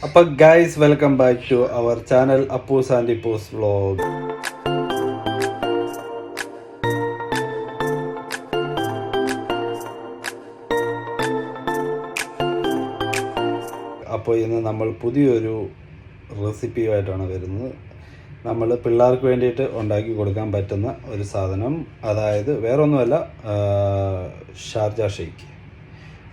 അപ്പോൾ guys welcome back to our channel Appoos and Ippoos vlog. അപ്പോൾ ഇന്ന് നമ്മൾ പുതിയൊരു റെസിപ്പിയുമായിട്ടാണ് വരുന്നത്. നമ്മൾ പിള്ളേർക്ക് വേണ്ടിയിട്ട് ഉണ്ടാക്കി കൊടുക്കാൻ പറ്റുന്ന ഒരു സാധനം, അതായത് വേറൊന്നുമല്ല, ഷാർജ ഷെയ്ക്ക്.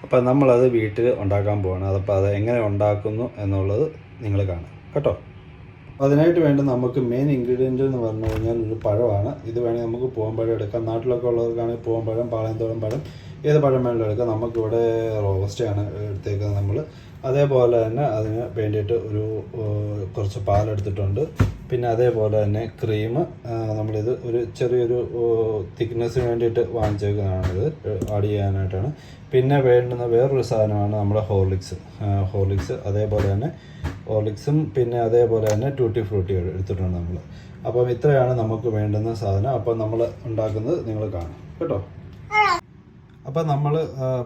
അപ്പോൾ നമ്മളത് വീട്ടിൽ ഉണ്ടാക്കാൻ പോവാണ്. അതപ്പോൾ അത് എങ്ങനെ ഉണ്ടാക്കുന്നു എന്നുള്ളത് നിങ്ങൾ കാണാം കേട്ടോ. അതിനായിട്ട് വേണ്ട നമുക്ക് മെയിൻ ഇൻഗ്രീഡിയൻ്റ് എന്ന് പറഞ്ഞു കഴിഞ്ഞാൽ ഒരു പഴമാണ്. ഇത് വേണമെങ്കിൽ നമുക്ക് പൂവമ്പഴം എടുക്കാം. നാട്ടിലൊക്കെ ഉള്ളവർക്കാണെങ്കിൽ പൂവമ്പഴം, പാളയംതോടൻ പഴം, ഏത് പഴം വേണമെങ്കിലും എടുക്കാം. നമുക്കിവിടെ റോബസ്റ്റയാണ് എടുത്തേക്കുന്നത് നമ്മൾ. അതേപോലെ തന്നെ അതിന് വേണ്ടിയിട്ട് ഒരു കുറച്ച് പാലെടുത്തിട്ടുണ്ട്. പിന്നെ അതേപോലെ തന്നെ ക്രീം, നമ്മളിത് ഒരു ചെറിയൊരു തിക്നെസ്സിന് വേണ്ടിയിട്ട് വാങ്ങിച്ചേക്കുന്നതാണിത്, ആഡ് ചെയ്യാനായിട്ടാണ്. പിന്നെ വേണ്ടുന്ന വേറൊരു സാധനമാണ് നമ്മുടെ ഹോർലിക്സ്. അതേപോലെ തന്നെ ഹോർലിക്സും പിന്നെ അതേപോലെ തന്നെ ടൂട്ടി ഫ്രൂട്ടി എടുത്തിട്ടുണ്ട് നമ്മൾ. അപ്പം ഇത്രയാണ് നമുക്ക് വേണ്ടുന്ന സാധനം. അപ്പം നമ്മൾ ഉണ്ടാക്കുന്നത് നിങ്ങൾ കാണും കേട്ടോ. അപ്പം നമ്മൾ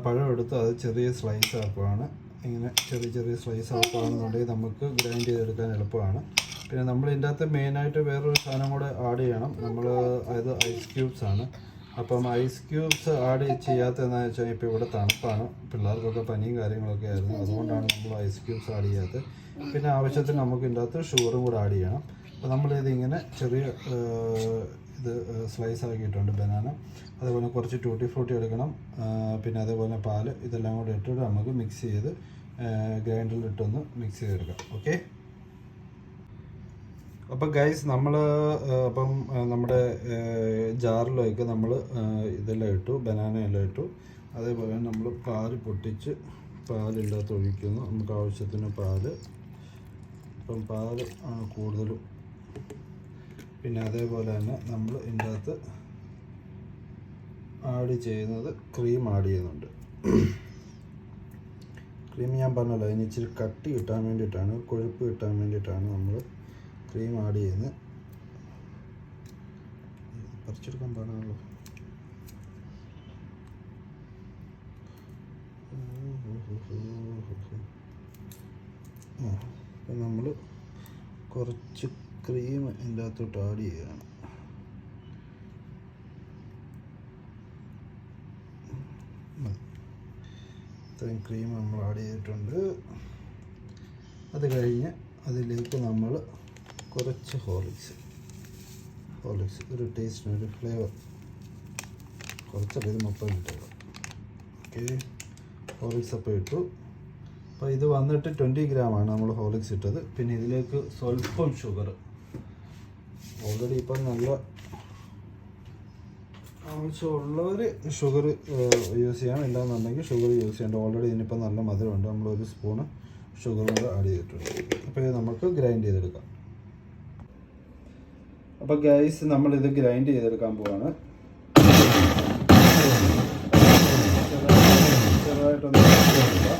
പഴം എടുത്ത് അത് ചെറിയ സ്ലൈസ് ആക്കുവാണ്. ഇങ്ങനെ ചെറിയ സ്ലൈസ് ആക്കുകയാണെന്നുണ്ടെങ്കിൽ നമുക്ക് ഗ്രൈൻഡ് ചെയ്തെടുക്കാൻ എളുപ്പമാണ്. പിന്നെ നമ്മൾ ഇതിൻ്റെ അകത്ത് മെയിനായിട്ട് വേറൊരു സാധനം കൂടെ ആഡ് ചെയ്യണം. അത് ഐസ് ക്യൂബ്സ് ആണ്. അപ്പം ഐസ് ക്യൂബ്സ് ആഡ് ചെയ്യാത്തതെന്ന് വെച്ചാൽ ഇപ്പോൾ ഇവിടെ തണുപ്പാണ്, പിള്ളേർക്കൊക്കെ പനിയും കാര്യങ്ങളൊക്കെ ആയിരുന്നു, അതുകൊണ്ടാണ് നമ്മൾ ഐസ് ക്യൂബ്സ് ആഡ് ചെയ്യാത്തത്. പിന്നെ ആവശ്യത്തിന് നമുക്ക് ഇതിൻ്റെ അകത്ത് ഷുഗറും കൂടെ ആഡ് ചെയ്യണം. അപ്പോൾ നമ്മളിതിങ്ങനെ ചെറിയ സ്ലൈസ് ആക്കിയിട്ടുണ്ട് ബനാന. അതേപോലെ കുറച്ച് ടൂട്ടി ഫ്രൂട്ടി എടുക്കണം. പിന്നെ അതേപോലെ പാല്, ഇതെല്ലാം കൂടെ ഇട്ടിട്ട് നമുക്ക് മിക്സ് ചെയ്ത് ഗ്രൈൻഡറിലിട്ടൊന്ന് മിക്സ് ചെയ്തെടുക്കാം. ഓക്കെ. അപ്പം ഗൈസ് അപ്പം നമ്മുടെ ജാറിലേക്ക് നമ്മൾ ഇതെല്ലാം ഇട്ടു, ബനാന എല്ലാം ഇട്ടു. അതേപോലെ നമ്മൾ പാല് പൊട്ടിച്ച് പാലില്ലാത്ത ഒഴിക്കുന്നു. നമുക്ക് ആവശ്യത്തിന് പാല്, അപ്പം പാല് കൂടുതലും. പിന്നെ അതേപോലെ തന്നെ നമ്മൾ ഇതിൻ്റെ അകത്ത് ആഡ് ചെയ്യുന്നത് ക്രീം ആഡ് ചെയ്യുന്നുണ്ട്. ക്രീം ഞാൻ പറഞ്ഞല്ലോ, അതിന് ഇച്ചിരി കട്ടി കിട്ടാൻ വേണ്ടിയിട്ടാണ്, കൊഴുപ്പ് കിട്ടാൻ വേണ്ടിയിട്ടാണ് നമ്മൾ ക്രീം ആഡ് ചെയ്യുന്നത്. പറിച്ചെടുക്കാൻ പാടാണല്ലോ. അപ്പം നമ്മൾ കുറച്ച് ക്രീം ഇതിൻ്റെ അകത്തോട്ട് ആഡ് ചെയ്യുകയാണ്. ഇത്രയും ക്രീം നമ്മൾ ആഡ് ചെയ്തിട്ടുണ്ട്. അത് കഴിഞ്ഞ് അതിലേക്ക് നമ്മൾ കുറച്ച് ഹോർലിക്സ്, ഒരു ടേസ്റ്റിന്, ഒരു ഫ്ലേവർ, കുറച്ചല്ല, ഇത് മൊത്തം ഇട്ടുക. ഓക്കെ, ഹോർലിക്സ് അപ്പോൾ ഇട്ടു. അപ്പോൾ ഇത് വന്നിട്ട് 20 ഗ്രാമാണ് നമ്മൾ ഹോർലിക്സ് ഇട്ടത്. പിന്നെ ഇതിലേക്ക് സ്വല്പം ഷുഗർ, ഓൾറെഡി ഇപ്പം നല്ല ആവശ്യമുള്ളവർ ഷുഗർ യൂസ് ചെയ്യാം, ഇല്ലാന്നുണ്ടെങ്കിൽ ഷുഗർ യൂസ് ചെയ്യേണ്ട. ഓൾറെഡി ഇതിനിപ്പം നല്ല മധുരമുണ്ട്, നമ്മളൊരു സ്പൂണ് ഷുഗർ കൂടെ ആഡ് ചെയ്തിട്ടുണ്ട്. അപ്പോൾ ഇത് നമുക്ക് ഗ്രൈൻഡ് ചെയ്തെടുക്കാം. അപ്പോൾ ഗൈസ് നമ്മളിത് ഗ്രൈൻഡ് ചെയ്തെടുക്കാൻ പോവാണ്. ചെറുതായിട്ടൊന്ന് എടുക്കുക.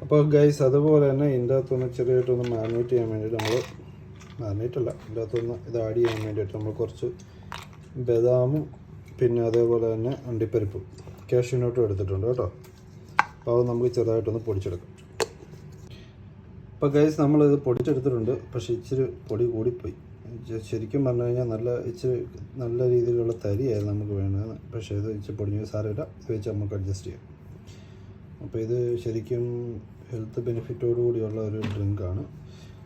അപ്പോൾ ഗൈസ് അതുപോലെ തന്നെ ഇതിൻ്റെ അകത്തൊന്ന് ചെറിയായിട്ടൊന്ന് മാരിനേറ്റ് ചെയ്യാൻ വേണ്ടിയിട്ട് ഇതിൻ്റെ അകത്തൊന്ന് ഇത് ആഡ് ചെയ്യാൻ വേണ്ടിയിട്ട് നമ്മൾ കുറച്ച് ബദാമും പിന്നെ അതേപോലെ തന്നെ അണ്ടിപ്പരിപ്പും കാഷ്യൂനട്ടും എടുത്തിട്ടുണ്ട് കേട്ടോ. അപ്പോൾ അത് നമുക്ക് ചെറുതായിട്ടൊന്ന് പൊടിച്ചെടുക്കാം. അപ്പോൾ ഗൈസ് നമ്മളിത് പൊടിച്ചെടുത്തിട്ടുണ്ട്, പക്ഷേ ഇച്ചിരി പൊടി കൂടിപ്പോയി. ശരിക്കും പറഞ്ഞു കഴിഞ്ഞാൽ ഇച്ചിരി നല്ല രീതിയിലുള്ള തരിയായിരുന്നു നമുക്ക് വേണ്ടത്. പക്ഷേ ഇത് ഇച്ചിരി പൊടിഞ്ഞ സാരമില്ല, ഇത് വെച്ച് നമുക്ക് അഡ്ജസ്റ്റ് ചെയ്യാം. അപ്പോൾ ഇത് ശരിക്കും ഹെൽത്ത് ബെനിഫിറ്റോടു കൂടിയുള്ള ഒരു ഡ്രിങ്കാണ്.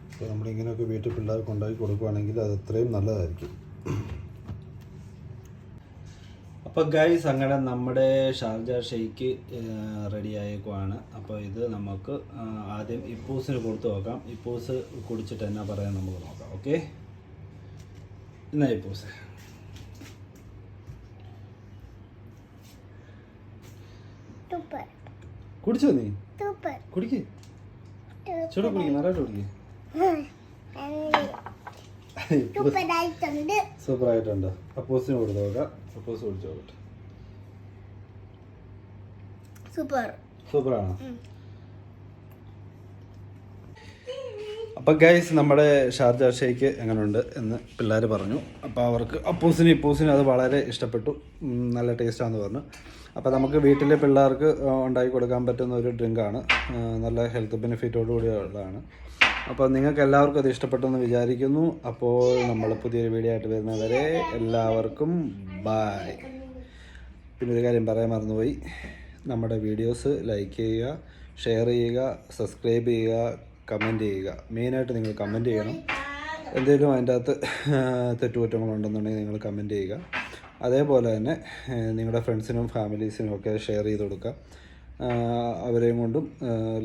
അപ്പോൾ നമ്മളിങ്ങനെയൊക്കെ വീട്ടിൽ പിള്ളേർക്ക് ഉണ്ടാക്കി കൊടുക്കുകയാണെങ്കിൽ അത് അത്രയും നല്ലതായിരിക്കും. അപ്പോൾ ഗൈസ് അങ്ങനെ നമ്മുടെ ഷാർജ ഷെയ്ക്ക് റെഡി ആയേക്കുവാണ്. അപ്പോൾ ഇത് നമുക്ക് ആദ്യം ഇപ്പൂസിന് കൊടുത്തു നോക്കാം. ഇപ്പൂസ് കുടിച്ചിട്ട് എന്നാ പറയാൻ നമുക്ക് നോക്കാം. ഓക്കെ, എന്നാ ഇപ്പൂസ്. കുടിച്ചോ നീ? കുടിക്ക്, ചൂട് കുടിക്ക്, നല്ലതായിട്ട് കുടിക്ക്. സൂപ്പർ ആയിട്ടുണ്ട്. അപ്പോസിന് കൊടുത്തു നോക്കാം. അപ്പോസ് കുടിച്ചു നോക്കട്ടെ. സൂപ്പറാണോ? അപ്പം ഗൈസ്, നമ്മുടെ ഷാർജ ഷേക്ക് എങ്ങനെയുണ്ട് എന്ന് പിള്ളേർ പറഞ്ഞു. അപ്പോൾ അവർക്ക് അപ്പൂസിനും അത് വളരെ ഇഷ്ടപ്പെട്ടു. നല്ല ടേസ്റ്റാണെന്ന് പറഞ്ഞു. അപ്പോൾ നമുക്ക് വീട്ടിലെ പിള്ളേർക്ക് ഉണ്ടാക്കി കൊടുക്കാൻ പറ്റുന്ന ഒരു ഡ്രിങ്കാണ്. നല്ല ഹെൽത്ത് ബെനിഫിറ്റോടുകൂടിയുള്ളതാണ്. അപ്പോൾ നിങ്ങൾക്ക് എല്ലാവർക്കും അത് ഇഷ്ടപ്പെട്ടെന്ന് വിചാരിക്കുന്നു. അപ്പോൾ നമ്മൾ പുതിയൊരു വീഡിയോ ആയിട്ട് വരുന്നവരെ എല്ലാവർക്കും ബായ്. പിന്നെ ഒരു കാര്യം പറയാൻ മറന്നുപോയി. നമ്മുടെ വീഡിയോസ് ലൈക്ക് ചെയ്യുക, ഷെയർ ചെയ്യുക, സബ്സ്ക്രൈബ് ചെയ്യുക, കമൻറ്റ് ചെയ്യുക. മെയിനായിട്ട് നിങ്ങൾ കമൻറ്റ് ചെയ്യണം. എന്തെങ്കിലും അതിൻ്റെ അകത്ത് തെറ്റുകുറ്റങ്ങളുണ്ടെന്നുണ്ടെങ്കിൽ നിങ്ങൾ കമൻറ്റ് ചെയ്യുക. അതേപോലെ തന്നെ നിങ്ങളുടെ ഫ്രണ്ട്സിനും ഫാമിലീസിനും ഒക്കെ ഷെയർ ചെയ്ത് കൊടുക്കുക. അവരെയും കൊണ്ടും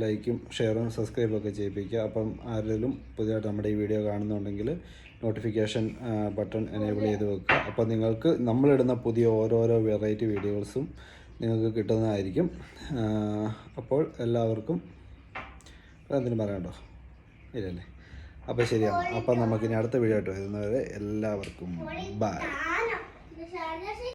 ലൈക്കും ഷെയറും സബ്സ്ക്രൈബും ഒക്കെ ചെയ്യിപ്പിക്കുക. അപ്പം ആരെങ്കിലും പുതിയതായിട്ട് നമ്മുടെ ഈ വീഡിയോ കാണുന്നുണ്ടെങ്കിൽ നോട്ടിഫിക്കേഷൻ ബട്ടൺ എനേബിൾ ചെയ്ത് വെക്കുക. അപ്പോൾ നിങ്ങൾക്ക് നമ്മളിടുന്ന പുതിയ ഓരോരോ വെറൈറ്റി വീഡിയോസും നിങ്ങൾക്ക് കിട്ടുന്നതായിരിക്കും. അപ്പോൾ എല്ലാവർക്കും എന്തിനും പറയണ്ടോ? ഇല്ലല്ലേ? അപ്പോൾ ശരിയാണ്. അപ്പം നമുക്കിനി അടുത്ത വീഡിയോ ആയിട്ട് വരുന്നവരെ എല്ലാവർക്കും ബൈ.